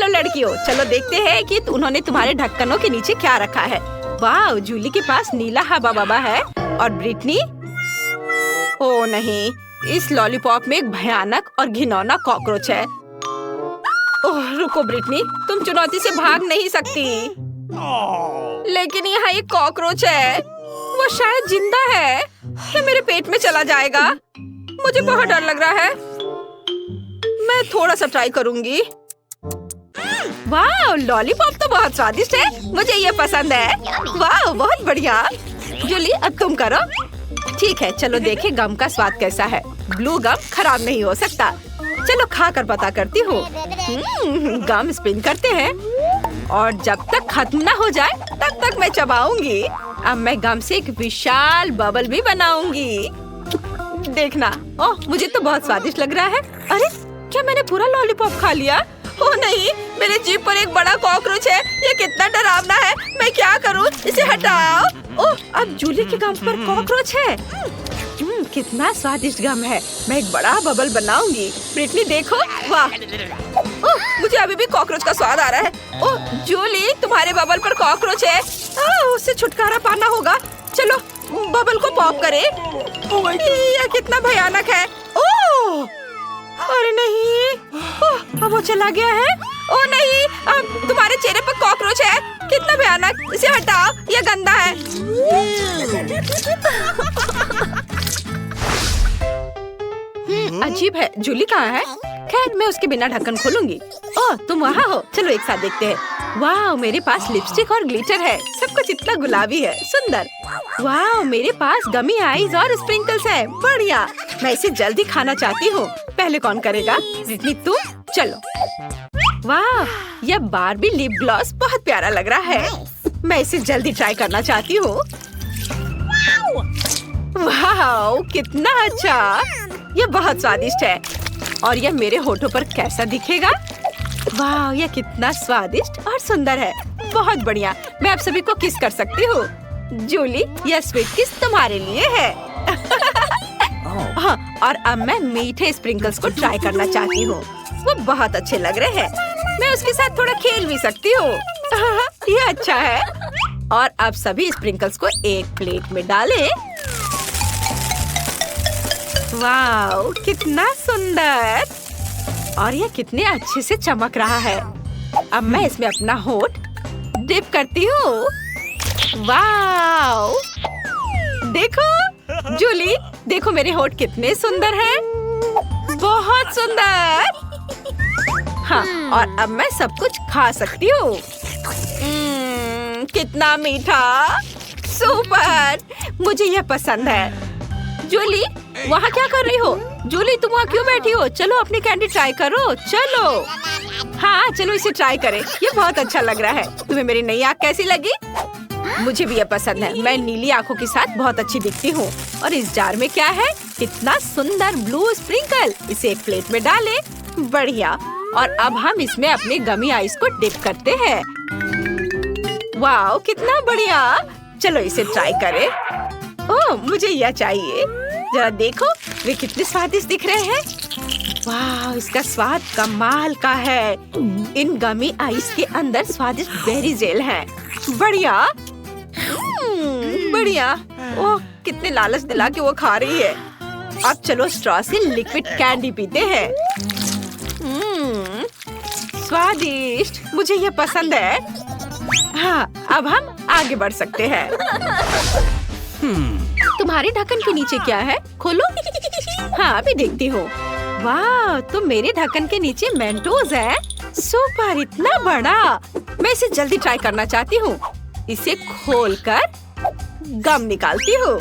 Hello लड़कियों, चलो देखते हैं कि उन्होंने तुम्हारे ढक्कनों के नीचे क्या रखा है। वाह, जूली के पास नीला हवा बबा है और ब्रिटनी, ओ नहीं, इस लॉलीपॉप में एक भयानक और घिनौना कॉकरोच है। ओह रुको ब्रिटनी, तुम चुनौती से भाग नहीं सकती। लेकिन यहाँ एक कॉकरोच है, वो शायद जिंदा है या मेरे पेट में चला जाएगा। मुझे बहुत डर लग रहा है। मैं थोड़ा सा ट्राई करूंगी। वाह, लॉलीपॉप तो बहुत स्वादिष्ट है, मुझे ये पसंद है। वाह, बहुत बढ़िया। जूली, अब तुम करो। ठीक है, चलो देखें गम का स्वाद कैसा है। ब्लू गम खराब नहीं हो सकता। चलो खाकर पता करती हूँ। गम स्पिन करते हैं और जब तक खत्म ना हो जाए तब तक मैं चबाऊंगी। अब मैं गम से एक विशाल बबल भी बनाऊंगी। देखना, ओह मुझे तो बहुत स्वादिष्ट लग रहा है। अरे क्या मैंने पूरा लॉलीपॉप खा लिया? ओह नहीं, मेरे जीभ पर एक बड़ा कॉकरोच है। ये कितना डरावना है। मैं क्या करूँ? इसे हटाओ। ओह, अब जूली के गम पर कॉकरोच है। कितना स्वादिष्ट गम है। मैं एक बड़ा बबल बनाऊंगी। ब्रिटनी देखो, वाह। ओह, मुझे अभी भी कॉकरोच का स्वाद आ रहा है। ओह जूली, तुम्हारे बबल पर कॉकरोच है। उससे छुटकारा पाना होगा। चलो बबल को पॉप करें। यह कितना भयानक है। ओह अरे नहीं, अब वो चला गया है। ओह नहीं, अब तुम्हारे चेहरे पर कॉकरोच है। कितना भयानक, इसे हटाओ, यह गंदा है। अजीब है, जूली कहाँ है? खैर मैं उसके बिना ढक्कन खोलूंगी। ओह तुम वहाँ हो, चलो एक साथ देखते हैं। वाह, मेरे पास लिपस्टिक और ग्लिटर है। सब कुछ इतना गुलाबी है, सुंदर। वाह, मेरे पास गमी आईज और स्प्रिंकल्स है। बढ़िया, मैं इसे जल्दी खाना चाहती हूँ। पहले कौन करेगा? ब्रिटनी तुम, चलो। वाह, यह बार्बी लिप ग्लॉस बहुत प्यारा लग रहा है। मैं इसे जल्दी ट्राई करना चाहती हूँ। वाह, कितना अच्छा। यह बहुत स्वादिष्ट है और यह मेरे होठों पर कैसा दिखेगा? वाह, यह कितना स्वादिष्ट और सुंदर है। बहुत बढ़िया, मैं आप सभी को किस कर सकती हूँ। जूली, यह स्वीट किस तुम्हारे लिए है। हाँ, और अब मैं मीठे स्प्रिंकल्स को ट्राई करना चाहती हूँ। वो बहुत अच्छे लग रहे हैं। मैं उसके साथ थोड़ा खेल भी सकती हूँ। ये अच्छा है। और अब सभी स्प्रिंकल्स को एक प्लेट में डालें। वाह, कितना सुंदर। और ये कितने अच्छे से चमक रहा है। अब मैं इसमें अपना होठ डिप करती हूँ। वाह, देखो जूली, देखो मेरे होठ कितने सुंदर हैं। बहुत सुंदर। हाँ, और अब मैं सब कुछ खा सकती हूँ। कितना मीठा, सुपर। मुझे यह पसंद है। जूली, वहाँ क्या कर रही हो? जूली, तुम वहाँ क्यों बैठी हो? चलो अपनी कैंडी ट्राई करो, चलो। हाँ चलो इसे ट्राई करें। ये बहुत अच्छा लग रहा है। तुम्हें मेरी नई आँख कैसी लगी? मुझे भी ये पसंद है। मैं नीली आँखों के साथ बहुत अच्छी दिखती हूँ। और इस जार में क्या है? कितना सुंदर ब्लू स्प्रिंकल। इसे एक प्लेट में डालें। बढ़िया। और अब हम इसमें अपने गमी आइस को डिप करते हैं। वाह, कितना बढ़िया। चलो इसे ट्राई करें। ओह, मुझे यह चाहिए। जरा देखो, वे कितने स्वादिष्ट दिख रहे हैं। वाह, इसका स्वाद कमाल का है। इन गमी आइस के अंदर स्वादिष्ट बेरी जेल है। बढ़िया, बढ़िया। ओह, कितने लालच दिला के वो खा रही है। अब चलो स्ट्रॉ से लिक्विड कैंडी पीते हैं। स्वादिष्ट, मुझे ये पसंद है। हाँ, अब हम आगे बढ़ सकते हैं। तुम्हारे ढक्कन के नीचे क्या है? खोलो। हाँ, अभी देखती हूँ। वाह, तो मेरे ढक्कन के नीचे मेंटोस है। सुपर, इतना बड़ा। मैं इसे जल्दी ट्राई करना चाहती हूँ। इसे खोलकर गम निकालती हूँ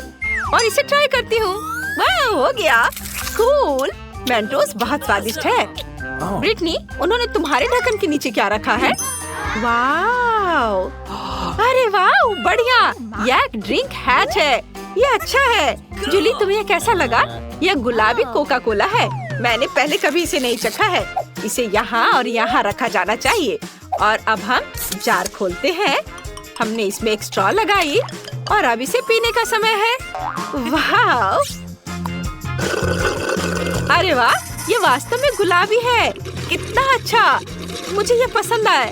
और इसे ट्राई करती हूँ। वाह, हो गया। कूल। मेंटोस बहुत स्वादिष्ट है। ब्रिटनी, उन्होंने तुम्हारे ढक्कन के नीचे क्या रखा है? वाह, अरे वाह, बढ़िया। यह एक ड्रिंक हैच है। ये अच्छा है। जूली, तुम्हें यह कैसा लगा? यह गुलाबी कोका कोला है। मैंने पहले कभी इसे नहीं चखा है। इसे यहाँ और यहाँ रखा जाना चाहिए। और अब हम जार खोलते हैं। हमने इसमें एक स्ट्रॉ लगाई और अब इसे पीने का समय है। वाह, अरे वाह, ये वास्तव में गुलाबी है। कितना अच्छा। मुझे ये पसंद आया।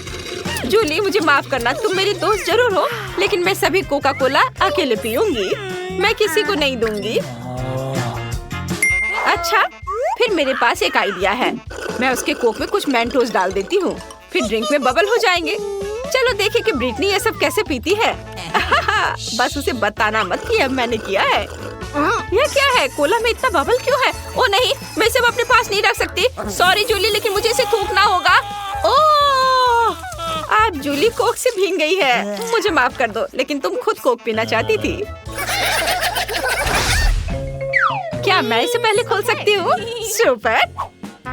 जूली मुझे माफ करना, तुम मेरी दोस्त जरूर हो, लेकिन मैं सभी कोका कोला अकेले पीऊंगी, मैं किसी को नहीं दूंगी। अच्छा, फिर मेरे पास एक आइडिया है। मैं उसके कोक में कुछ मेंटोस डाल देती हूँ, फिर ड्रिंक में बबल हो जाएंगे। चलो देखें कि ब्रिटनी ये सब कैसे पीती है। बस उसे बताना मत कि अब मैंने किया है। यह क्या है? कोला में इतना बबल क्यों है? ओ नहीं, मैं इसे अपने पास नहीं रख सकती। सॉरी जूली, लेकिन मुझे इसे थूकना होगा। ओह, आज जूली कोक से भीग गई है। मुझे माफ कर दो, लेकिन तुम खुद कोक पीना चाहती थी। क्या मैं इसे पहले खोल सकती हूँ? सुपर।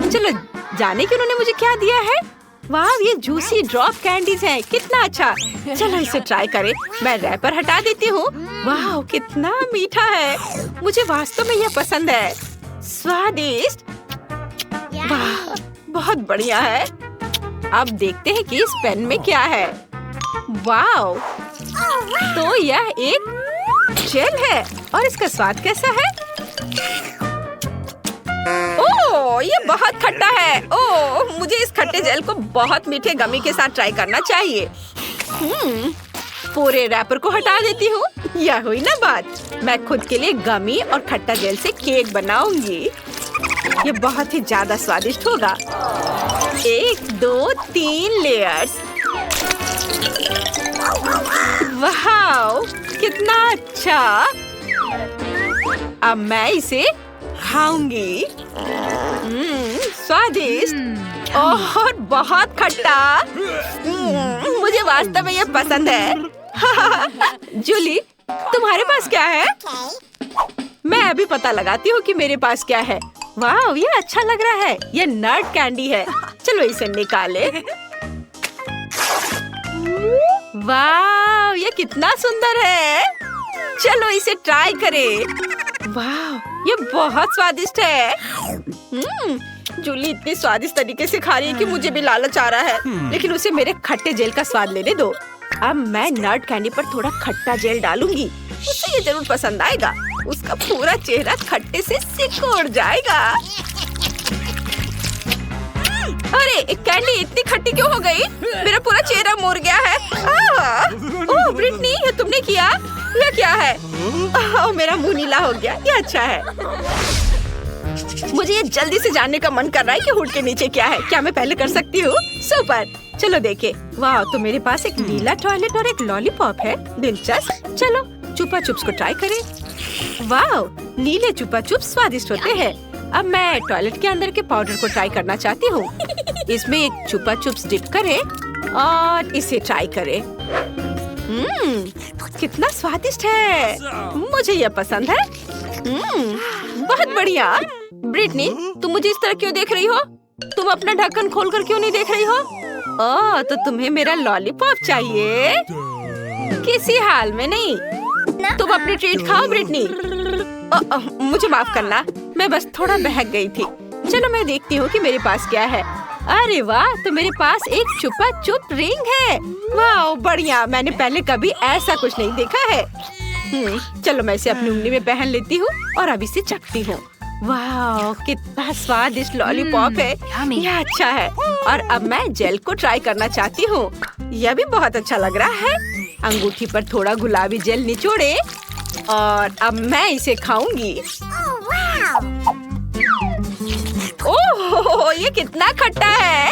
चलो जाने कि उन्होंने मुझे क्या दिया है। वाह, ये जूसी ड्रॉप कैंडीज हैं, कितना अच्छा। चलो इसे ट्राई करें। मैं रैपर हटा देती हूँ। वाह, कितना मीठा है। मुझे वास्तव में यह पसंद है। स्वादिष्ट। वाह, बहुत बढ़िया है। अब देखते हैं कि इस पेन में क्या है। वाह, तो यह एक जेल है और इसका स्वाद कैसा है? ओह, ये बहुत खट्टा है। ओह, मुझे इस खट्टे जेल को बहुत मीठे गमी के साथ ट्राई करना चाहिए। पूरे रैपर को हटा देती हूँ। यह हुई ना बात। मैं खुद के लिए गमी और खट्टा जेल से केक बनाऊंगी। ये बहुत ही ज्यादा स्वादिष्ट होगा। 1 2 3 लेयर्स। वाह, कितना अच्छा। अब मैं इसे खाऊंगी। स्वादिष्ट और बहुत खट्टा। मुझे वास्तव में ये पसंद है। जूली, तुम्हारे पास क्या है? मैं अभी पता लगाती हूँ कि मेरे पास क्या है। वाह, ये अच्छा लग रहा है। ये नट कैंडी है। चलो इसे निकाले। वाह, ये कितना सुंदर है। चलो इसे ट्राई करें। वाह, ये बहुत स्वादिष्ट है। जूली इतनी स्वादिष्ट तरीके से खा रही है कि मुझे भी लालच आ रहा है, लेकिन उसे मेरे खट्टे जेल का स्वाद लेने दो। अब मैं नट कैंडी पर थोड़ा खट्टा जेल डालूंगी। उसे ये जरूर पसंद आएगा। उसका पूरा चेहरा खट्टे से सिकुड़ जाएगा। अरे, एक कैंडी इतनी खट्टी क्यों हो गई? मेरा पूरा चेहरा मुड़ गया है। ओह ब्रिटनी, ये तुमने किया? यह क्या है? ओह, मेरा मुंह नीला हो गया। ये अच्छा है। मुझे ये जल्दी से जानने का मन कर रहा है कि हुड के नीचे क्या है। क्या मैं पहले कर सकती हूँ? सुपर। चलो देखे। वाह, तो मेरे पास एक नीला टॉयलेट और एक लॉलीपॉप है। दिलचस्प। चलो चुपा चुप्स को ट्राई करें। वाह, नीले चुपा चुप्स स्वादिष्ट होते हैं। अब मैं टॉयलेट के अंदर के पाउडर को ट्राई करना चाहती हूँ। इसमें एक चुपा चुप्स डिप करें और इसे ट्राई करें। कितना स्वादिष्ट है। मुझे यह पसंद है। बहुत बढ़िया। ब्रिटनी, तुम मुझे इस तरह क्यों देख रही हो? तुम अपना ढक्कन खोलकर क्यों नहीं देख रही हो? ओह, तो तुम्हें मेरा लॉलीपॉप चाहिए? किसी हाल में नहीं। तुम अपनी ट्रीट खाओ ब्रिटनी। मुझे माफ करना, मैं बस थोड़ा बहक गई थी। चलो मैं देखती हूँ कि मेरे पास क्या है। अरे वाह, तो मेरे पास एक चुपा चुप रिंग है। वाह, बढ़िया। मैंने पहले कभी ऐसा कुछ नहीं देखा है। चलो मैं इसे अपनी उंगली में पहन लेती हूँ और अब इसे चखती हूँ। वाह, कितना स्वादिष्ट लॉलीपॉप है। यह अच्छा है। और अब मैं जेल को ट्राई करना चाहती हूँ। यह भी बहुत अच्छा लग रहा है। अंगूठी पर थोड़ा गुलाबी जेल निचोड़े और अब मैं इसे खाऊंगी। ओह, ये कितना खट्टा है,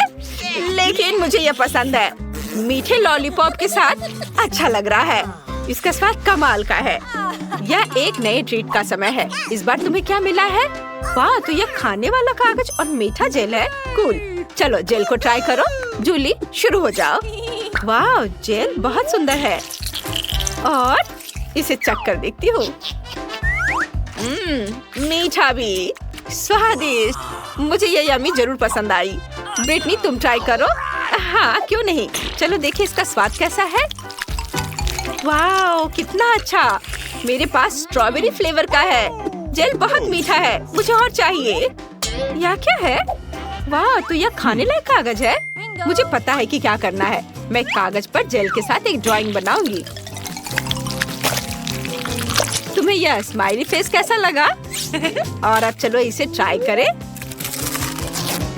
लेकिन मुझे ये पसंद है। मीठे लॉलीपॉप के साथ अच्छा लग रहा है। इसका स्वाद कमाल का है। यह एक नए ट्रीट का समय है। इस बार तुम्हें क्या मिला है? वाह, तो यह खाने वाला कागज और मीठा जेल है। कूल। चलो जेल को ट्राई करो। जूली, शुरू हो जाओ। वाह, जेल बहुत सुंदर है और इसे चख कर देखती हूँ। मीठा भी, स्वादिष्ट। मुझे ये यम्मी जरूर पसंद आई। ब्रिटनी, तुम ट्राई करो। हाँ, क्यों नहीं। चलो देखिए इसका स्वाद कैसा है। वाह, कितना अच्छा। मेरे पास स्ट्रॉबेरी फ्लेवर का है। जेल बहुत मीठा है। मुझे और चाहिए। यह क्या है? वाह, तो यह खाने लायक कागज है। मुझे पता है कि क्या करना है। मैं कागज पर जेल के साथ एक ड्राइंग बनाऊंगी। तुम्हें यह स्माइली फेस कैसा लगा? और अब चलो इसे ट्राई करें।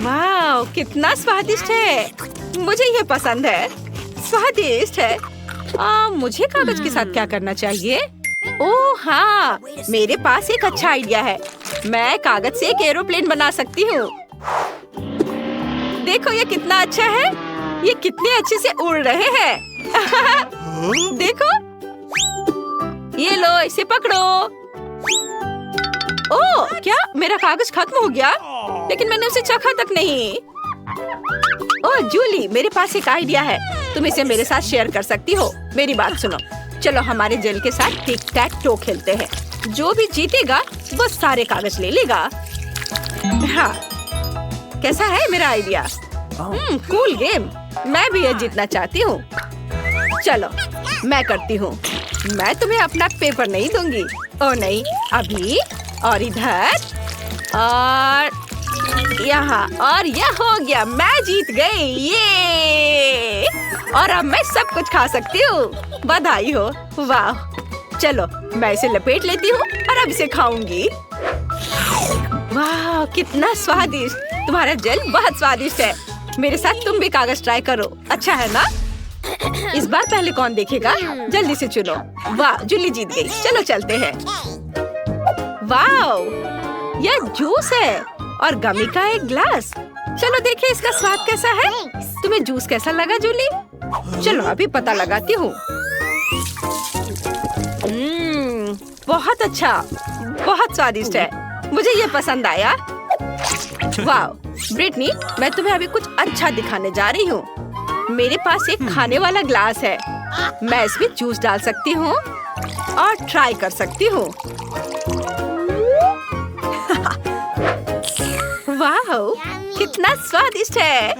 वाह, कितना स्वादिष्ट है। मुझे ये पसंद है, स्वादिष्ट है। मुझे कागज के साथ क्या करना चाहिए? ओह हाँ, मेरे पास एक अच्छा आइडिया है। मैं कागज से एक एरोप्लेन बना सकती हूँ। देखो ये कितना अच्छा है। ये कितने अच्छे से उड़ रहे हैं। देखो, ये लो, इसे पकड़ो। ओह, क्या मेरा कागज खत्म हो गया? लेकिन मैंने उसे चखा तक नहीं। ओह जूली, मेरे पास एक आइडिया है। तुम इसे मेरे साथ शेयर कर सकती हो। मेरी बात सुनो, चलो हमारे जेल के साथ टिक टैक टो खेलते हैं। जो भी जीतेगा वो सारे कागज ले लेगा। हाँ, कैसा है मेरा आइडिया? Cool game. मैं भी ये जीतना चाहती हूँ। चलो मैं करती हूँ। मैं तुम्हें अपना पेपर नहीं दूंगी। ओ नहीं, अभी और इधर और यहाँ, और यह हो गया। मैं जीत गई। ये और अब मैं सब कुछ खा सकती हूँ। बधाई हो। वाह, चलो मैं इसे लपेट लेती हूँ और अब इसे खाऊंगी। वाह, कितना स्वादिष्ट। तुम्हारा जेल बहुत स्वादिष्ट है। मेरे साथ तुम भी कागज ट्राई करो। अच्छा है ना? इस बार पहले कौन देखेगा? जल्दी से चुनो। वाह, जूली जीत गई। चलो चलते हैं। वाह, यह जूस है और गमी का एक ग्लास। चलो देखिए इसका स्वाद कैसा है। तुम्हें जूस कैसा लगा जूली? चलो अभी पता लगाती हूँ। बहुत अच्छा, बहुत स्वादिष्ट है। मुझे ये पसंद आया। वाह ब्रिटनी, मैं तुम्हें अभी कुछ अच्छा दिखाने जा रही हूँ। मेरे पास एक खाने वाला ग्लास है। मैं इसमें जूस डाल सकती हूँ और ट्राई कर सकती हूँ। वाह, कितना स्वादिष्ट है।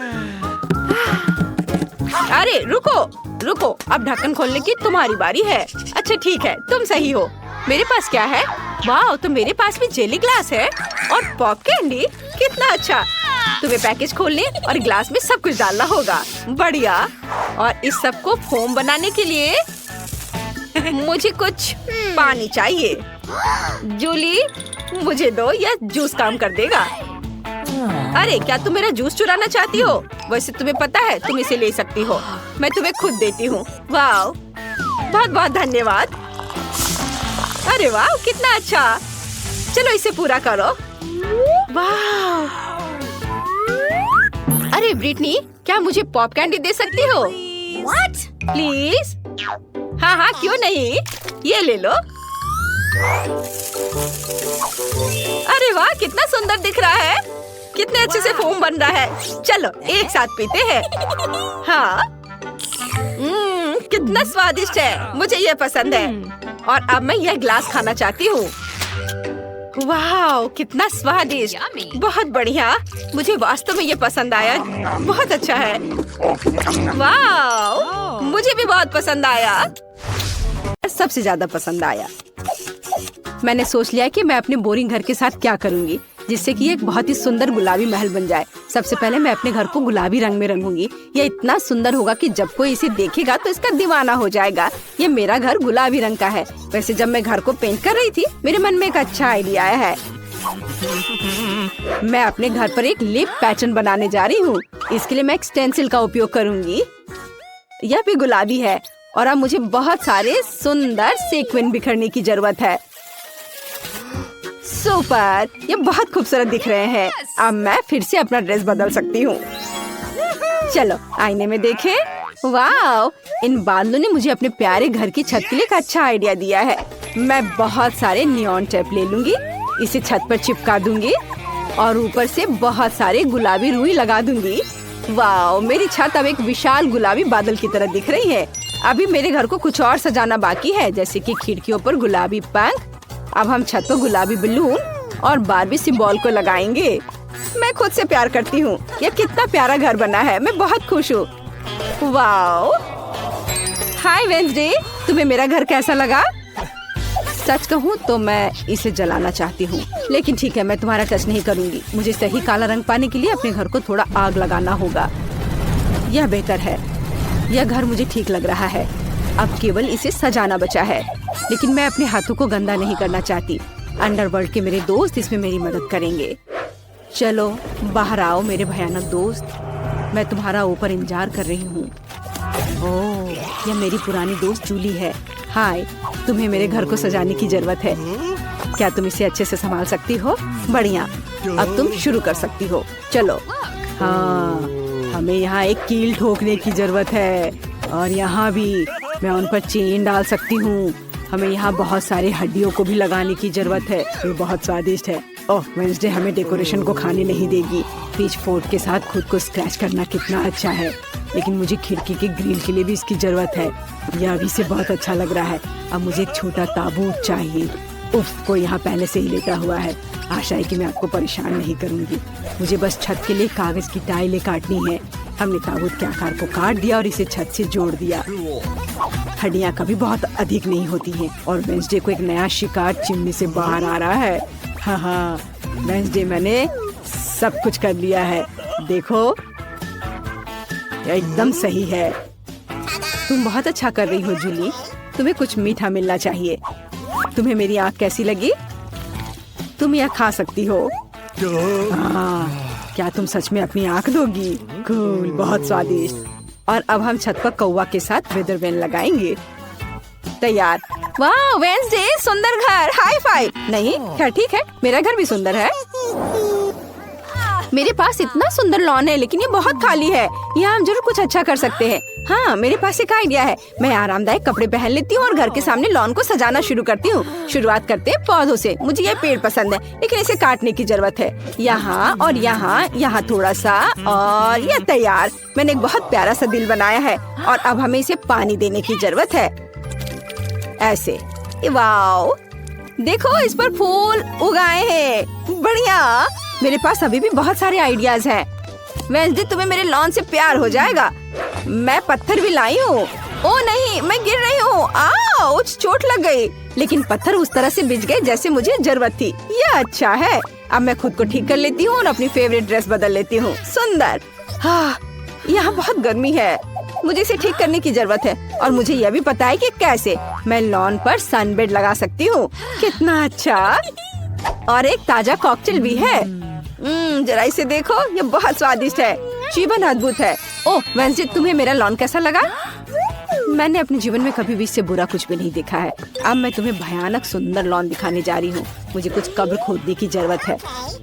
अरे रुको रुको, अब ढक्कन खोलने की तुम्हारी बारी है। अच्छा ठीक है, तुम सही हो। मेरे पास क्या है? वाह, तो मेरे पास भी जेली ग्लास है और पॉप कैंडी। कितना अच्छा। तुम्हें पैकेज खोलने और ग्लास में सब कुछ डालना होगा। बढ़िया। और इस सब को फोम बनाने के लिए मुझे कुछ पानी चाहिए। जूली, मुझे दो, यह जूस काम कर देगा। अरे क्या तुम मेरा जूस चुराना चाहती हो? वैसे तुम्हें पता है तुम इसे ले सकती हो। मैं तुम्हें खुद देती हूँ। वाह, बहुत बहुत धन्यवाद। अरे वाह, कितना अच्छा। चलो इसे पूरा करो। वाह। अरे ब्रिटनी, क्या मुझे पॉप कैंडी दे सकती हो? What? प्लीज। हाँ हाँ, क्यों नहीं। ये ले लो। अरे वाह, कितना सुंदर दिख रहा है। कितने अच्छे से फोम बन रहा है। चलो एक साथ पीते हैं। हाँ, कितना स्वादिष्ट है। मुझे ये पसंद है। और अब मैं यह ग्लास खाना चाहती हूँ। वाह, कितना स्वादिष्ट। बहुत बढ़िया। मुझे वास्तव में ये पसंद आया। बहुत अच्छा है। वाह, मुझे भी बहुत पसंद आया। सबसे ज्यादा पसंद आया। मैंने सोच लिया कि मैं अपने बोरिंग घर के साथ क्या करूंगी जिससे कि एक बहुत ही सुंदर गुलाबी महल बन जाए। सबसे पहले मैं अपने घर को गुलाबी रंग में रंगूंगी। यह इतना सुंदर होगा कि जब कोई इसे देखेगा तो इसका दीवाना हो जाएगा। ये मेरा घर गुलाबी रंग का है। वैसे जब मैं घर को पेंट कर रही थी, मेरे मन में एक अच्छा आइडिया आया है। मैं अपने घर पर एक लिप पैटर्न बनाने जा रही हूँ। इसके लिए मैं एक स्टेंसिल का उपयोग करूंगी। यह भी गुलाबी है और अब मुझे बहुत सारे सुंदर सीक्वेंस बिखरने की जरूरत है। सुपर, ये बहुत खूबसूरत दिख रहे हैं। अब मैं फिर से अपना ड्रेस बदल सकती हूँ। चलो आईने में देखें। वाह, इन बादलों ने मुझे अपने प्यारे घर की छत के लिए एक अच्छा आइडिया दिया है। मैं बहुत सारे नियॉन टेप ले लूंगी, इसे छत पर चिपका दूंगी और ऊपर से बहुत सारे गुलाबी रुई लगा दूंगी। वाह, मेरी छत अब एक विशाल गुलाबी बादल की तरह दिख रही है। अभी मेरे घर को कुछ और सजाना बाकी है, जैसे कि खिड़कियों पर गुलाबी पंख। अब हम छत पर गुलाबी बलून और बारबी सिंबल को लगाएंगे। मैं खुद से प्यार करती हूँ। यह कितना प्यारा घर बना है। मैं बहुत खुश हूँ। वाओ। हाय वेंसडे, तुम्हें मेरा घर कैसा लगा? सच कहूँ तो मैं इसे जलाना चाहती हूँ, लेकिन ठीक है, मैं तुम्हारा टच नहीं करूँगी। मुझे सही काला रंग पाने के लिए अपने घर को थोड़ा आग लगाना होगा। यह बेहतर है। यह घर मुझे ठीक लग रहा है। अब केवल इसे सजाना बचा है, लेकिन मैं अपने हाथों को गंदा नहीं करना चाहती। अंडरवर्ल्ड के मेरे दोस्त इसमें मेरी मदद करेंगे। चलो बाहर आओ मेरे भयानक दोस्त, मैं तुम्हारा ऊपर इंतजार कर रही हूँ। ओह, यह मेरी पुरानी दोस्त जूली है। हाय, तुम्हें मेरे घर को सजाने की जरूरत है। क्या तुम इसे अच्छे से संभाल सकती हो? बढ़िया, अब तुम शुरू कर सकती हो। चलो। हाँ, हमें यहाँ एक कील ठोकने की जरूरत है और यहाँ भी मैं उन पर चेन डाल सकती हूँ। हमें यहाँ बहुत सारे हड्डियों को भी लगाने की जरूरत है। ये बहुत स्वादिष्ट है। ओह, वेडनेसडे हमें डेकोरेशन को खाने नहीं देगी। पिच फोर्क के साथ खुद को स्क्रैच करना कितना अच्छा है, लेकिन मुझे खिड़की के ग्रिल के लिए भी इसकी जरूरत है। यह अभी से बहुत अच्छा लग रहा है। अब मुझे एक छोटा ताबूत चाहिए। उफ, कोई यहाँ पहले से ही लेटा हुआ है। आशा है कि मैं आपको परेशान नहीं करूँगी। मुझे बस छत के लिए कागज की टाइलें काटनी है। हमने ताबूत के आकार को काट दिया और इसे छत से जोड़ दिया। हड्डियाँ कभी बहुत अधिक नहीं होती हैं और वेडनेसडे को एक नया शिकार चिमनी से बाहर आ रहा है। हाँ, वेडनेसडे मैंने सब कुछ कर लिया है। देखो, यह एकदम सही है। तुम बहुत अच्छा कर रही हो जूली। तुम्हें कुछ मीठा मिलना चाहिए। तुम्हें मेरी आँख कैसी लगी? तुम यह खा सकती हो। क्या तुम सच में अपनी आँख दोगी? कूल, बहुत स्वादिष्ट। और अब हम छत पर कौवा के साथ वेदर वैन लगाएंगे। तैयार। वाह वेडनेसडे, सुंदर घर। High five. नहीं, क्या ठीक है, मेरा घर भी सुंदर है। मेरे पास इतना सुंदर लॉन है, लेकिन ये बहुत खाली है। यहाँ हम जरूर कुछ अच्छा कर सकते हैं। हाँ, मेरे पास एक आइडिया है। मैं आरामदायक कपड़े पहन लेती हूँ और घर के सामने लॉन को सजाना शुरू करती हूँ। शुरुआत करते हैं पौधों से। मुझे ये पेड़ पसंद है, लेकिन इसे काटने की जरूरत है। यहाँ और यहाँ, यहाँ थोड़ा सा, और ये तैयार। मैंने एक बहुत प्यारा सा दिल बनाया है और अब हमें इसे पानी देने की जरूरत है। ऐसे। वाओ, देखो इस पर फूल उगाए हैं। बढ़िया। मेरे पास अभी भी बहुत सारे आइडियाज हैं। वेडनेसडे, तुम्हें मेरे लॉन से प्यार हो जाएगा। मैं पत्थर भी लाई हूँ। ओ नहीं, मैं गिर रही हूँ। आउच, चोट लग गई। लेकिन पत्थर उस तरह से बिछ गए जैसे मुझे जरूरत थी। यह अच्छा है। अब मैं खुद को ठीक कर लेती हूँ और अपनी फेवरेट ड्रेस बदल लेती हूँ। सुंदर। हाँ, यहाँ बहुत गर्मी है। मुझे इसे ठीक करने की जरूरत है और मुझे यह भी पता है कि कैसे। मैं लॉन पर सनबेड लगा सकती हूँ। कितना अच्छा। और एक ताजा कॉकटेल भी है। जरा इसे देखो, ये बहुत स्वादिष्ट है। जीवन अद्भुत है। ओह वेडनेसडे, तुम्हें मेरा लॉन कैसा लगा? मैंने अपने जीवन में कभी भी इससे बुरा कुछ भी नहीं देखा है। अब मैं तुम्हें भयानक सुंदर लॉन दिखाने जा रही हूँ। मुझे कुछ कब्र खोदने की जरूरत है।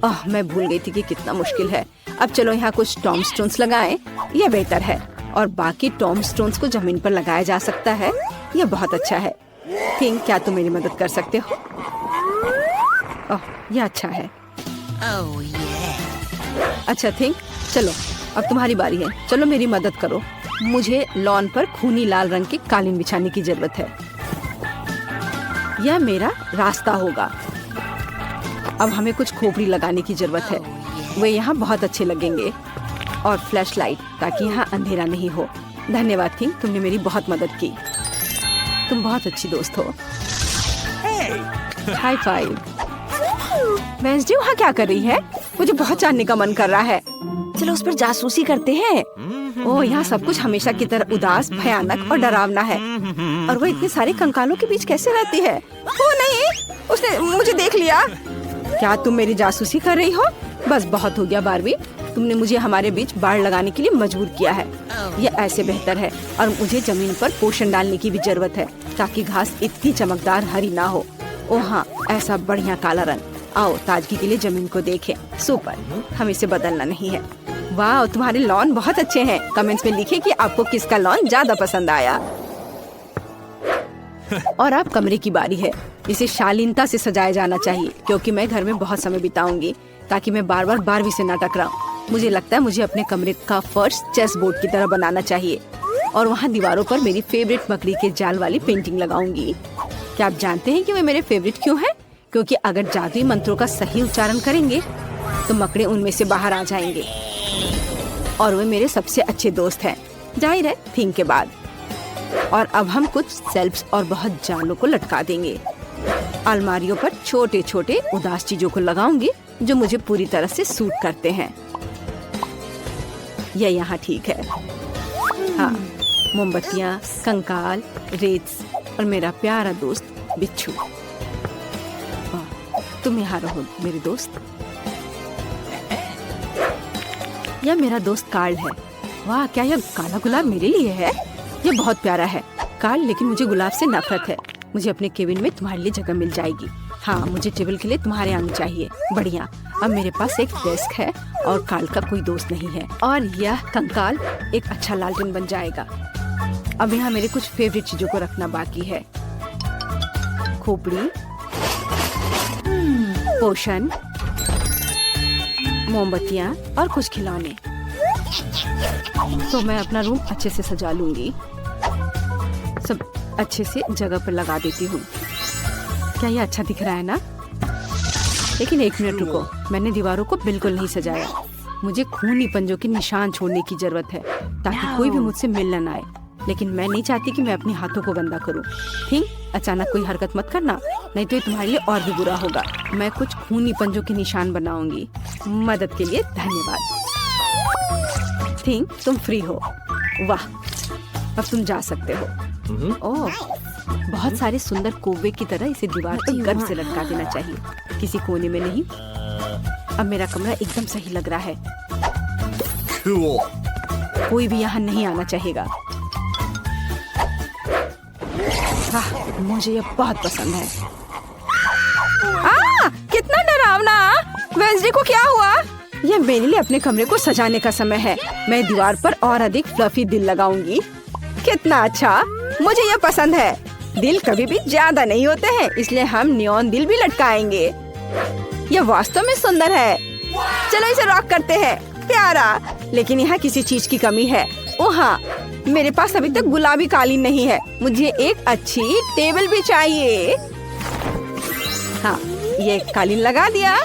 ओह, मैं भूल गई थी कि कितना मुश्किल है। अब चलो यहाँ कुछ टॉम स्टोन्स लगाएं। यह बेहतर है। और बाकी टॉम स्टोन्स को जमीन पर लगाया जा सकता है। यह बहुत अच्छा है। थिंक, क्या तुम मेरी मदद कर सकते हो? ओह, यह अच्छा है। अच्छा थिंक, चलो अब तुम्हारी बारी है। चलो मेरी मदद करो। मुझे लॉन पर खूनी लाल रंग की कालीन बिछाने की जरूरत है। यह मेरा रास्ता होगा। अब हमें कुछ खोपड़ी लगाने की जरूरत है। वे यहाँ बहुत अच्छे लगेंगे। और फ्लैश लाइट, ताकि यहाँ अंधेरा नहीं हो। धन्यवाद थिंक, तुमने मेरी बहुत मदद की। तुम बहुत अच्छी दोस्त हो। High five. वेडनेसडे वहाँ क्या कर रही है? मुझे बहुत जानने का मन कर रहा है। चलो उस पर जासूसी करते हैं। ओह, यहाँ सब कुछ हमेशा की तरह उदास, भयानक और डरावना है। और वो इतने सारे कंकालों के बीच कैसे रहती है? ओ नहीं, उसने मुझे देख लिया। क्या तुम मेरी जासूसी कर रही हो? बस बहुत हो गया बारबी। तुमने मुझे हमारे बीच बाड़ लगाने के लिए मजबूर किया है। यह ऐसे बेहतर है। और मुझे जमीन पर पोषण डालने की भी जरूरत है, ताकि घास इतनी चमकदार हरी ना हो। ओह हाँ, ऐसा बढ़िया काला रंग। आओ ताजगी के लिए जमीन को देखें। सुपर, हम इसे बदलना नहीं है। वाह, तुम्हारे लॉन बहुत अच्छे हैं। कमेंट्स में लिखें कि आपको किसका लॉन ज्यादा पसंद आया। और अब कमरे की बारी है। इसे शालीनता से सजाया जाना चाहिए, क्योंकि मैं घर में बहुत समय बिताऊंगी, ताकि मैं बार बार बारबी से न टकराऊं। मुझे लगता है मुझे अपने कमरे का फर्श चेस बोर्ड की तरह बनाना चाहिए। और वहाँ दीवारों पर मेरी फेवरेट मकड़ी के जाल वाली पेंटिंग लगाऊंगी। क्या आप जानते हैं कि वे मेरे फेवरेट क्यों हैं? क्योंकि अगर जादुई मंत्रों का सही उच्चारण करेंगे तो मकड़े उनमें से बाहर आ जाएंगे और वे मेरे सबसे अच्छे दोस्त हैं, जाहिर है थिंक के बाद। और अब हम कुछ सेल्फ्स और बहुत जालों को लटका देंगे। अलमारियों पर छोटे छोटे उदास चीजों को लगाऊंगी जो मुझे पूरी तरह से सूट करते हैं। यह यहाँ ठीक है। हाँ, मोमबत्तियाँ, कंकाल, रेत और मेरा प्यारा दोस्त बिच्छू। तुम यहाँ रहो मेरे दोस्त। यह मेरा दोस्त कार्ल है। वाह, क्या यह काला गुलाब मेरे लिए है? यह बहुत प्यारा है कार्ल, लेकिन मुझे गुलाब से नफरत है। मुझे अपने केबिन में तुम्हारे लिए जगह मिल जाएगी। हाँ, मुझे टेबल के लिए तुम्हारे आने चाहिए। बढ़िया, अब मेरे पास एक डेस्क है और कार्ल का कोई दोस्त नहीं है, और यह कंकाल एक अच्छा लालटेन बन जाएगा। अब यहाँ मेरे कुछ फेवरेट चीजों को रखना बाकी है। खोपड़ी, पोषण, मोमबत्तियाँ और कुछ खिलौने। तो मैं अपना रूम अच्छे से सजा लूंगी। सब अच्छे से जगह पर लगा देती हूँ। क्या ये अच्छा दिख रहा है ना? लेकिन एक मिनट रुको, मैंने दीवारों को बिल्कुल नहीं सजाया। मुझे खूनी पंजों के निशान छोड़ने की जरूरत है ताकि कोई भी मुझसे मिलने न आए। लेकिन मैं नहीं चाहती कि मैं अपने हाथों को गंदा करूं। ठीक, अचानक कोई हरकत मत करना, नहीं तो ये तुम्हारे लिए और भी बुरा होगा। मैं कुछ खूनी पंजों के निशान बनाऊंगी। मदद के लिए धन्यवाद। ठीक, तुम फ्री हो। वाह, अब तुम जा सकते हो। ओह, बहुत सारे सुंदर कौवे की तरह इसे दीवार पर गर्व से लटका देना चाहिए, किसी कोने में नहीं। अब मेरा कमरा एकदम सही लग रहा है। कोई भी यहाँ नहीं आना चाहेगा। मुझे ये बहुत पसंद है। कितना डरावना! वेंसडे को क्या हुआ? ये मेरे लिए अपने कमरे को सजाने का समय है। मैं दीवार पर और अधिक फ्लफी दिल लगाऊंगी। कितना अच्छा, मुझे ये पसंद है। दिल कभी भी ज्यादा नहीं होते हैं, इसलिए हम नियॉन दिल भी लटकाएंगे। ये वास्तव में सुंदर है। चलो इसे रॉक करते हैं। प्यारा, लेकिन यहाँ किसी चीज की कमी है। ओह हाँ, मेरे पास अभी तक गुलाबी कालीन नहीं है। मुझे एक अच्छी टेबल भी चाहिए। हाँ, ये कालीन लगा दिया।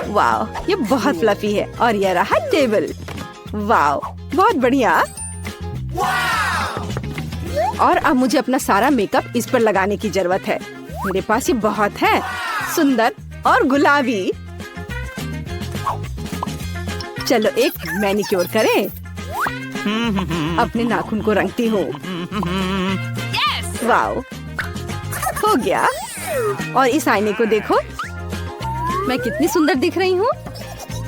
वाह, ये बहुत फ्लफी है। और ये रहा टेबल। वाह, बहुत बढ़िया। और अब मुझे अपना सारा मेकअप इस पर लगाने की जरूरत है। मेरे पास ये बहुत है, सुंदर और गुलाबी। चलो एक मैनिक्योर करें। अपने नाखून को रंगती हूँ। वाह, हो गया। और इस आईने को देखो, मैं कितनी सुंदर दिख रही हूँ।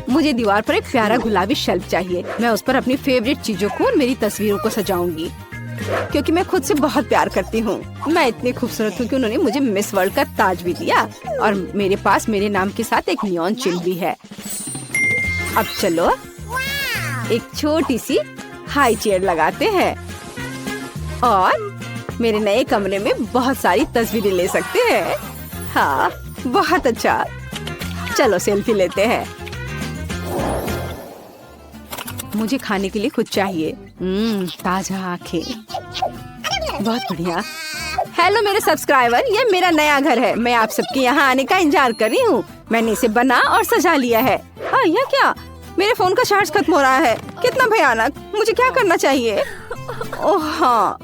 मुझे दीवार पर एक प्यारा गुलाबी शेल्फ चाहिए। मैं उस पर अपनी फेवरेट चीजों को और मेरी तस्वीरों को सजाऊंगी, क्योंकि मैं खुद से बहुत प्यार करती हूँ। मैं इतनी खूबसूरत हूँ कि उन्होंने मुझे मिस वर्ल्ड का ताज भी दिया, और मेरे पास मेरे नाम के साथ एक नियॉन चिन्ह भी है। अब चलो एक छोटी सी हाई चेयर लगाते हैं और मेरे नए कमरे में बहुत सारी तस्वीरें ले सकते हैं। हाँ, बहुत अच्छा। चलो सेल्फी लेते हैं। मुझे खाने के लिए कुछ चाहिए। ताजा आंखें, बहुत बढ़िया। हेलो मेरे सब्सक्राइबर, ये मेरा नया घर है। मैं आप सबके यहाँ आने का इंतजार कर रही हूँ। मैंने इसे बना और सजा लिया है। यह क्या? मेरे फोन का चार्ज खत्म हो रहा है। कितना भयानक! मुझे क्या करना चाहिए? ओह हाँ,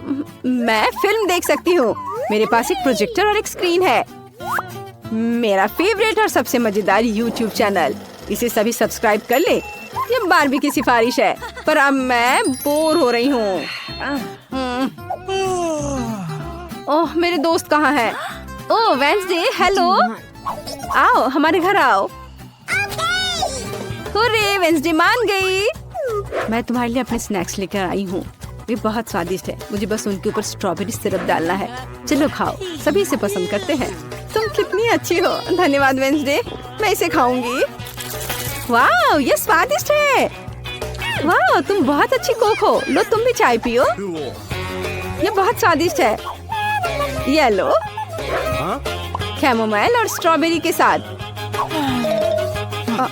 मैं फिल्म देख सकती हूँ। मेरे पास एक प्रोजेक्टर और एक स्क्रीन है। मेरा फेवरेट और सबसे मजेदार YouTube चैनल। इसे सभी सब्सक्राइब कर ले। ये बारबी की सिफारिश है, पर अब मैं बोर हो रही हूँ। ओह, मेरे दोस्त कहाँ हैं? ओह वेंसडे, हेलो। आओ, हमारे घर आओ। हुर्रे, वेंसडे मान गई। मैं तुम्हारे लिए अपने स्नैक्स लेकर आई हूँ। वे बहुत स्वादिष्ट है। मुझे बस उनके ऊपर स्ट्रॉबेरी सिरप डालना है। चलो खाओ, सभी इसे पसंद करते हैं। तुम कितनी अच्छी हो। धन्यवाद वेंसडे, मैं इसे खाऊंगी। वाह, ये स्वादिष्ट है। वाह, तुम बहुत अच्छी कोक हो। लो तुम भी चाय पियो। ये बहुत स्वादिष्ट है। ये लो, कैमोमाइल और स्ट्रॉबेरी के साथ।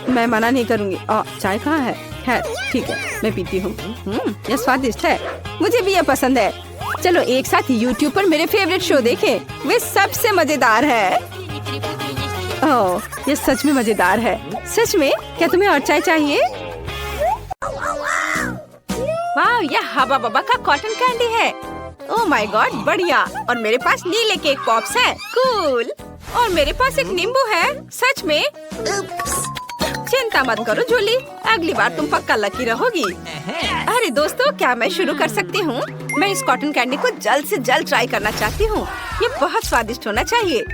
मैं मना नहीं करूंगी। चाय कहाँ है? खैर ठीक है, मैं पीती हूँ। ये स्वादिष्ट है। मुझे भी ये पसंद है। चलो एक साथ YouTube पर मेरे फेवरेट शो देखें। वे सबसे मजेदार है। ओह, ये सच में मजेदार है। सच में? क्या तुम्हें और चाय चाहिए? वाह, ये हबा बबा का कॉटन कैंडी है। ओह माय गॉड, बढ़िया। और मेरे पास नीले केक पॉप्स हैं। कूल। और मेरे पास एक नींबू है। सच में? चिंता मत करो जूली, अगली बार तुम पक्का लकी रहोगी। अरे दोस्तों, क्या मैं शुरू कर सकती हूँ? मैं इस कॉटन कैंडी को जल्द से जल्द ट्राई करना चाहती हूँ। ये बहुत स्वादिष्ट होना चाहिए।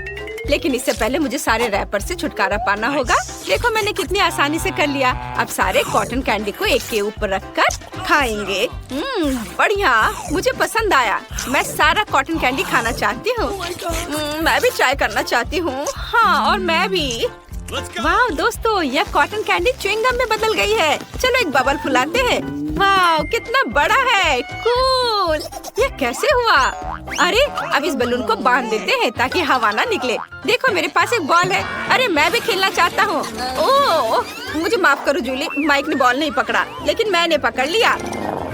लेकिन इससे पहले मुझे सारे रैपर से छुटकारा पाना होगा। देखो मैंने कितनी आसानी से कर लिया। अब सारे कॉटन कैंडी को एक के ऊपर रखकर खाएंगे। बढ़िया, मुझे पसंद आया। मैं सारा कॉटन कैंडी खाना चाहती हूँ। मैं भी ट्राई करना चाहती हूँ। हाँ, और मैं भी। वाह दोस्तों, यह कॉटन कैंडी च्युइंगम में बदल गई है। चलो एक बबल फुलाते हैं। वाह, कितना बड़ा है। कूल। यह कैसे हुआ? अरे अब इस बलून को बांध देते हैं ताकि हवा ना निकले। देखो मेरे पास एक बॉल है। अरे मैं भी खेलना चाहता हूँ। ओह, मुझे माफ करो जूली, माइक ने बॉल नहीं पकड़ा, लेकिन मैंने पकड़ लिया,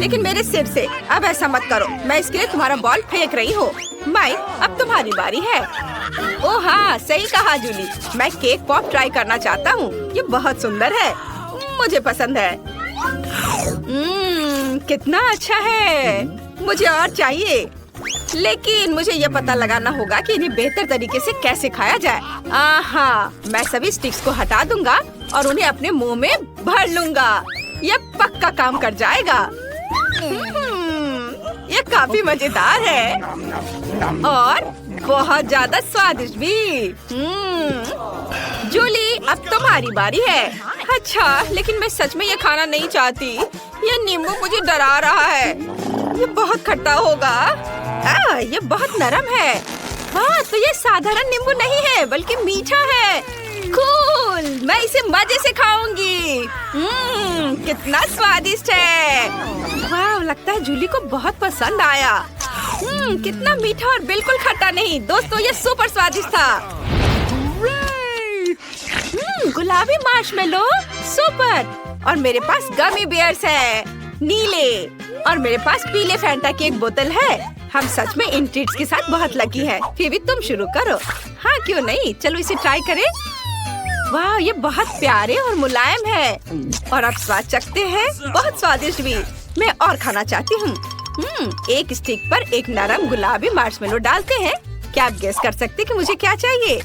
लेकिन मेरे सिर से। अब ऐसा मत करो, मैं इसके लिए तुम्हारा बॉल फेंक रही हूँ। माइक, अब तुम्हारी बारी है। ओह हाँ, सही कहा जूली। मैं केक पॉप ट्राई करना चाहता हूँ। ये बहुत सुंदर है, मुझे पसंद है। कितना अच्छा है। मुझे और चाहिए, लेकिन मुझे ये पता लगाना होगा कि इन्हें बेहतर तरीके से कैसे खाया जाए। मैं सभी स्टिक्स को हटा दूंगा और उन्हें अपने मुंह में भर लूंगा। ये पक्का काम कर जाएगा। ये काफी मजेदार है और बहुत ज्यादा स्वादिष्ट भी। जूली, अब तुम्हारी बारी है। अच्छा, लेकिन मैं सच में ये खाना नहीं चाहती। ये नींबू मुझे डरा रहा है। ये बहुत खट्टा होगा। ये बहुत नरम है। हाँ, तो ये साधारण नींबू नहीं है बल्कि मीठा है। कूल, मैं इसे मजे से खाऊंगी। कितना स्वादिष्ट है। वाह, लगता है जूली को बहुत पसंद आया। कितना मीठा और बिल्कुल खट्टा नहीं। दोस्तों, ये सुपर स्वादिष्ट था। गुलाबी मार्शमेलो, सुपर। और मेरे पास गमी बियर्स है, नीले। और मेरे पास पीले फैंटा की एक बोतल है। हम सच में इन ट्रीट्स के साथ बहुत लकी हैं। फिर भी तुम शुरू करो। हाँ, क्यों नहीं, चलो इसे ट्राई करें। वाह, ये बहुत प्यारे और मुलायम है। और अब स्वाद चखते हैं। बहुत स्वादिष्ट भी। मैं और खाना चाहती हूँ। एक स्टिक पर एक नरम गुलाबी मार्शमेलो डालते हैं। क्या आप गेस कर सकते कि मुझे क्या चाहिए?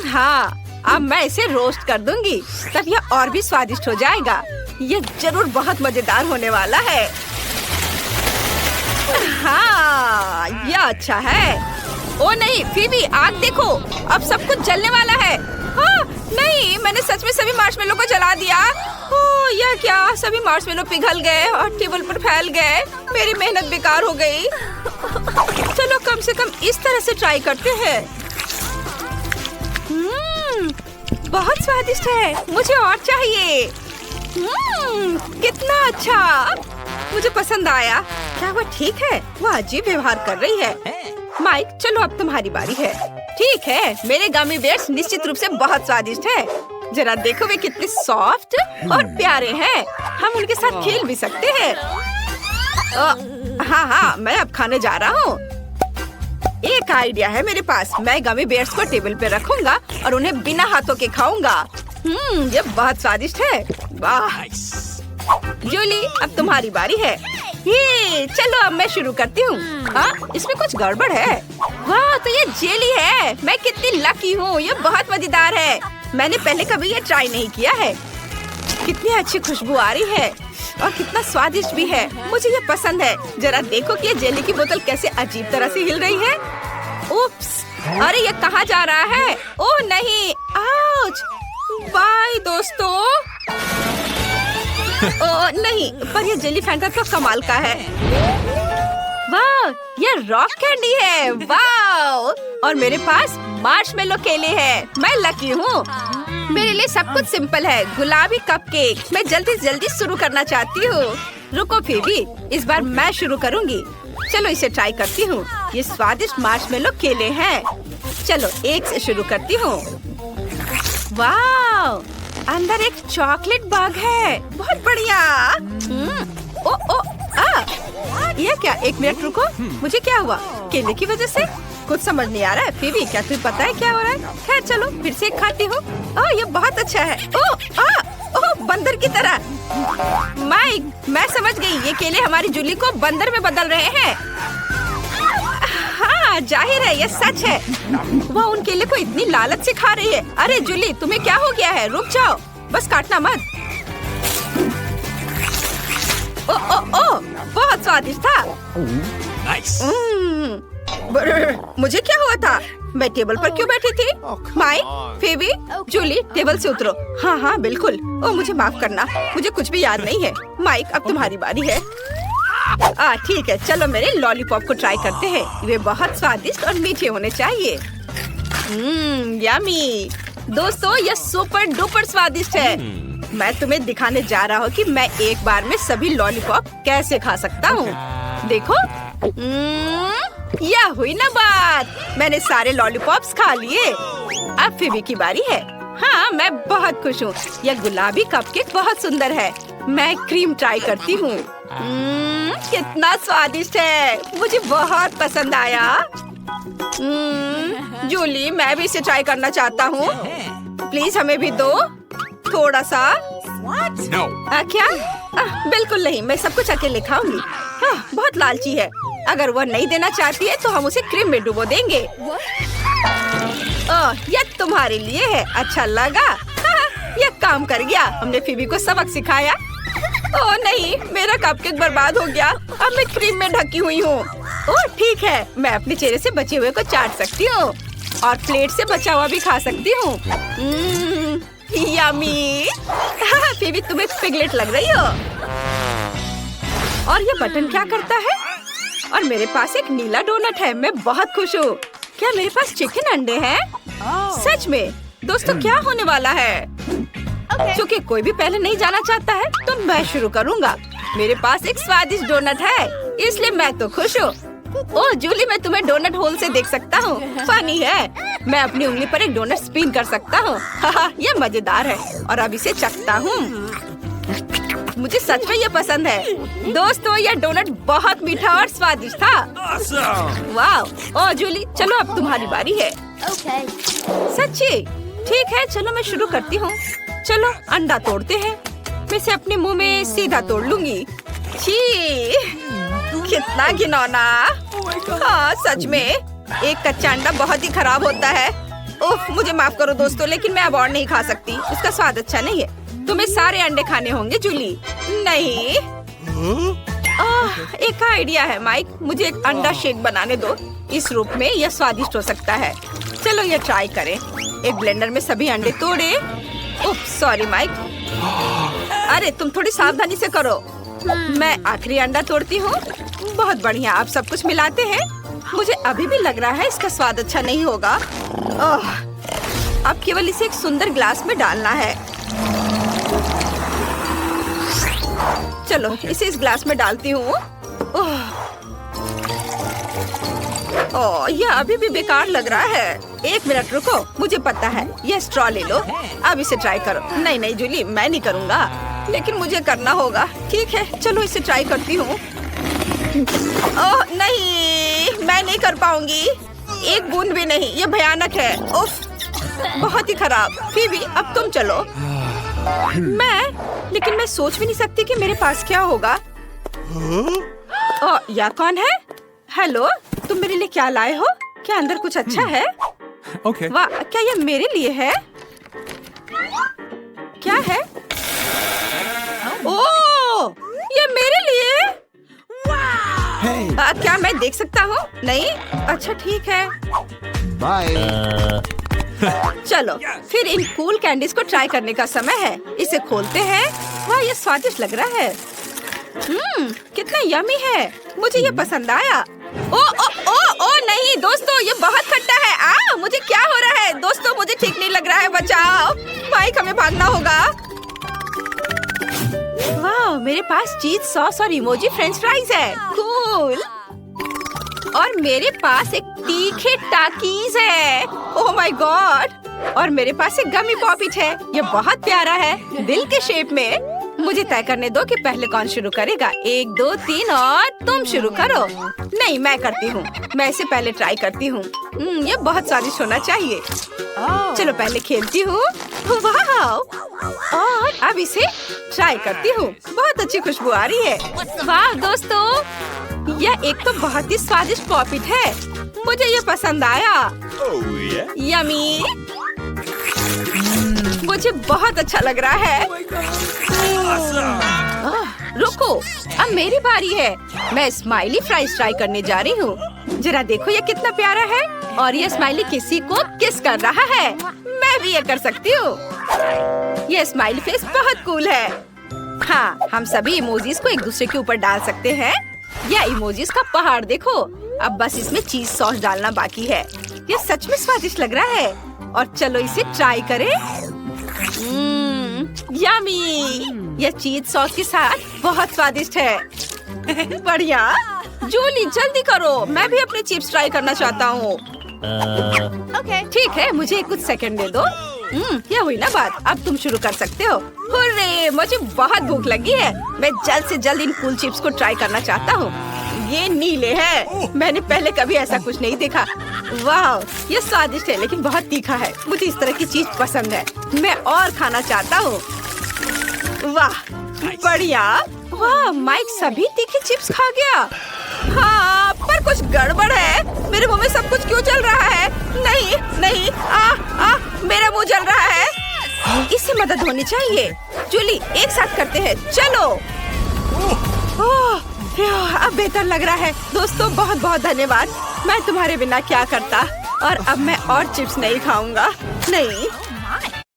हाँ, अब मैं इसे रोस्ट कर दूंगी, तब यह और भी स्वादिष्ट हो जाएगा। यह जरूर बहुत मजेदार होने वाला है। हाँ, यह अच्छा है। ओ नहीं, फीबी, आग देखो, अब सब कुछ जलने वाला है। हाँ, नहीं, मैंने सच में सभी मार्शमेलो को जला दिया। ओह, यह क्या? सभी मार्शमेलो पिघल गए और टेबल पर फैल गए। मेरी मेहनत बेकार हो गई। चलो कम से कम इस तरह से ट्राई करते हैं। बहुत स्वादिष्ट है, मुझे और चाहिए। कितना अच्छा, मुझे पसंद आया। क्या वो ठीक है? वो अजीब व्यवहार कर रही है। माइक, चलो अब तुम्हारी बारी है। ठीक है, मेरे गमी बेयर्स निश्चित रूप से बहुत स्वादिष्ट है। जरा देखो वे कितने सॉफ्ट और प्यारे हैं। हम उनके साथ खेल भी सकते हैं। हाँ, मैं अब खाने जा रहा हूँ। एक आइडिया है मेरे पास। मैं गमी बेयर्स को टेबल पे रखूंगा और उन्हें बिना हाथों के खाऊंगा। ये बहुत स्वादिष्ट है। वाह जूली, अब तुम्हारी बारी है। ये चलो अब मैं शुरू करती हूँ। इसमें कुछ गड़बड़ है। वाह, तो ये जेली है। मैं कितनी लकी हूँ। ये बहुत मजेदार है। मैंने पहले कभी ये ट्राई नहीं किया है। कितनी अच्छी खुशबू आ रही है और कितना स्वादिष्ट भी है। मुझे ये पसंद है। जरा देखो कि ये जेली की बोतल कैसे अजीब तरह से हिल रही है। उप्स, अरे ये कहाँ जा रहा है? ओह नहीं, आउच। बाय दोस्तों। ओह नहीं, पर ये जेली फैंटा तो कमाल का है। वाह, ये रॉक कैंडी है। वाह, और मेरे पास मार्शमेलो केले हैं। मैं लकी हूँ। मेरे लिए सब कुछ सिंपल है। गुलाबी कपकेक। मैं जल्दी से जल्दी शुरू करना चाहती हूँ। रुको फीबी, इस बार मैं शुरू करूँगी। चलो इसे ट्राई करती हूँ। ये स्वादिष्ट मार्शमेलो केले हैं। चलो एक से शुरू करती हूँ। वाह, अंदर एक चॉकलेट बग है। बहुत बढ़िया। ये क्या? एक मिनट रुको। मुझे क्या हुआ? केले की वजह से? कुछ समझ नहीं आ रहा है। फीबी, क्या तुम्हें पता है क्या हो रहा है? खैर चलो फिर से खाती हूँ। ये बहुत अच्छा है। ओह, बंदर की तरह। माइक, मैं समझ गई। ये केले हमारी जूली को बंदर में बदल रहे हैं। हाँ, जाहिर है ये सच है। वह उन केले को इतनी लालच से खा रही है। अरे जूली, तुम्हें क्या हो गया है? रुक जाओ, बस काटना मत। ओह, बहुत स्वादिष्ट था। मुझे क्या हुआ था? मैं टेबल पर क्यों बैठी थी? माइक, फेबी, जूली, टेबल से उतरो। हाँ हाँ बिल्कुल। ओ मुझे माफ करना, मुझे कुछ भी याद नहीं है। माइक अब तुम्हारी बारी है। ठीक है, चलो मेरे लॉलीपॉप को ट्राई करते हैं। वे बहुत स्वादिष्ट और मीठे होने चाहिए। यम्मी। दोस्तों ये सुपर डुपर स्वादिष्ट है। मैं तुम्हें दिखाने जा रहा हूँ कि मैं एक बार में सभी लॉलीपॉप कैसे खा सकता हूँ। देखो, यह हुई ना बात। मैंने सारे लॉलीपॉप्स खा लिए। अब फेबी की बारी है। हाँ मैं बहुत खुश हूँ। यह गुलाबी कपकेक बहुत सुंदर है। मैं क्रीम ट्राई करती हूँ। कितना स्वादिष्ट है, मुझे बहुत पसंद आया। जूली मैं भी इसे ट्राई करना चाहता हूँ। प्लीज हमें भी दो थोड़ा सा। No. क्या? बिल्कुल नहीं, मैं सब कुछ अकेले खाऊंगी। बहुत लालची है। अगर वह नहीं देना चाहती है तो हम उसे क्रीम में डुबो देंगे। यह तुम्हारे लिए है। अच्छा लगा? यह काम कर गया। हमने फीबी को सबक सिखाया। ओह नहीं, मेरा कपकेक बर्बाद हो गया। अब मैं क्रीम में ढकी हुई हूँ। ओह ठीक है, मैं अपने चेहरे से बचे हुए को चाट सकती हूँ और प्लेट से बचा हुआ भी खा सकती हूँ। यम्मी। फीबी तुम्हें पिगलेट लग रही हो। और ये बटन क्या करता है? और मेरे पास एक नीला डोनट है। मैं बहुत खुश हूँ। क्या मेरे पास चिकन अंडे हैं? सच में? दोस्तों क्या होने वाला है? क्योंकि कोई भी पहले नहीं जाना चाहता है तो मैं शुरू करूँगा। मेरे पास एक स्वादिष्ट डोनट है, इसलिए मैं तो खुश हूँ। ओह जूली, मैं तुम्हें डोनट होल से देख सकता हूँ। फनी है। मैं अपनी उंगली पर एक डोनट स्पिन कर सकता हूँ। ये मजेदार है। और अब इसे चखता हूँ। मुझे सच में ये पसंद है। दोस्तों यह डोनट बहुत मीठा और स्वादिष्ट था। वाह। ओह जूली, चलो अब तुम्हारी बारी है। सच्ची? ठीक है, चलो मैं शुरू करती हूँ। चलो अंडा तोड़ते हैं। मैं इसे अपने मुंह में सीधा तोड़ लूंगी। छी, कितना घिनौना। हाँ सच में, एक कच्चा अंडा बहुत ही खराब होता है। ओह मुझे माफ करो दोस्तों, लेकिन मैं अब और नहीं खा सकती। उसका स्वाद अच्छा नहीं है। तुम्हें सारे अंडे खाने होंगे जूली। नहीं। एक आइडिया है माइक, मुझे एक अंडा शेक बनाने दो। इस रूप में यह स्वादिष्ट हो सकता है। चलो यह ट्राई करें। एक ब्लेंडर में सभी अंडे तोड़े। उफ सॉरी माइक। अरे तुम थोड़ी सावधानी से करो। मैं आखिरी अंडा तोड़ती हूँ। बहुत बढ़िया। आप सब कुछ मिलाते हैं। मुझे अभी भी लग रहा है इसका स्वाद अच्छा नहीं होगा। अब केवल इसे एक सुंदर ग्लास में डालना है। चलो इसे इस ग्लास में डालती हूँ। ओह यह अभी भी बेकार लग रहा है। एक मिनट रुको, मुझे पता है। यह स्ट्रॉ ले लो। अब इसे ट्राई करो। नहीं नहीं जूली, मैं नहीं करूँगा, लेकिन मुझे करना होगा। ठीक है, चलो इसे ट्राई करती हूँ। ओह नहीं, मैं नहीं कर पाऊंगी। एक बूंद भी नहीं, ये भयानक है। उफ, बहुत ही खराब। फीबी अब तुम चलो। लेकिन मैं सोच भी नहीं सकती कि मेरे पास क्या होगा। यह कौन है? हेलो, तुम मेरे लिए क्या लाए हो? क्या अंदर कुछ अच्छा है? Okay. वाह, क्या यह मेरे लिए है? क्या है? ओह, ये मेरे लिए? Hey. क्या मैं देख सकता हूँ? नहीं? अच्छा ठीक है। Bye. चलो फिर इन कूल कैंडीज को ट्राई करने का समय है। इसे खोलते हैं। वाह ये स्वादिष्ट लग रहा है। कितना यमी है। मुझे ये पसंद आया। ओ ओ ओ ओ नहीं दोस्तों, ये बहुत खट्टा है। मुझे क्या हो रहा है? दोस्तों मुझे ठीक नहीं लग रहा है। बचाओ माइक, हमें भागना होगा। वाह, मेरे पास चीज सॉस और इमोजी फ्रेंच फ्राइज है। कूल। और मेरे पास एक तीखे टाकीज है। Oh my God. और मेरे पास एक गमी पॉपिट है। ये बहुत प्यारा है, दिल के शेप में। मुझे तय करने दो कि पहले कौन शुरू करेगा। 1 2 3 और तुम शुरू करो। नहीं, मैं करती हूँ। मैं इसे पहले ट्राई करती हूँ। ये बहुत स्वादिष्ट होना चाहिए। चलो पहले खेलती हूँ। वाह, और अब इसे ट्राई करती हूँ। बहुत अच्छी खुशबू आ रही है। वाह दोस्तों, यह एक तो बहुत ही स्वादिष्ट पॉपिट है। मुझे ये पसंद आया। यमी। मुझे बहुत अच्छा लग रहा है। रुको, अब मेरी बारी है। मैं स्माइली फ्राइज ट्राई करने जा रही हूँ। जरा देखो ये कितना प्यारा है। और ये स्माइली किसी को किस कर रहा है। मैं भी ये कर सकती हूँ। ये स्माइली फेस बहुत कूल है। हाँ, हम सभी इमोजीज को एक दूसरे के ऊपर डाल सकते हैं। या इमोजीज का पहाड़ देखो। अब बस इसमें चीज सॉस डालना बाकी है। ये सच में स्वादिष्ट लग रहा है। और चलो इसे ट्राई करें। यम्मी! ये चीज सॉस के साथ बहुत स्वादिष्ट है। बढ़िया। जूली जल्दी करो, मैं भी अपने चिप्स ट्राई करना चाहता हूँ। ठीक है, मुझे कुछ सेकंड दे दो। ये हुई ना बात। अब तुम शुरू कर सकते हो। हुर्रे, मुझे बहुत भूख लगी है। मैं जल्द से जल्द इन कूल चिप्स को ट्राई करना चाहता हूँ। ये नीले हैं। मैंने पहले कभी ऐसा कुछ नहीं देखा। वाह, ये स्वादिष्ट है लेकिन बहुत तीखा है। मुझे इस तरह की चीज पसंद है। मैं और खाना चाहता हूँ। वाह, बढ़िया। वाह, माइक सभी तीखे चिप्स खा गया। हाँ, पर कुछ गड़बड़ है। मेरे मुंह में सब कुछ क्यों जल रहा है? नहीं, नहीं, मेरा मुंह जल रहा है। इससे मदद होनी चाहिए। जूली, एक साथ करते हैं, चलो। अब बेहतर लग रहा है। दोस्तों, बहुत बहुत धन्यवाद। मैं तुम्हारे बिना क्या करता। और अब मैं और चिप्स नहीं खाऊंगा। नहीं।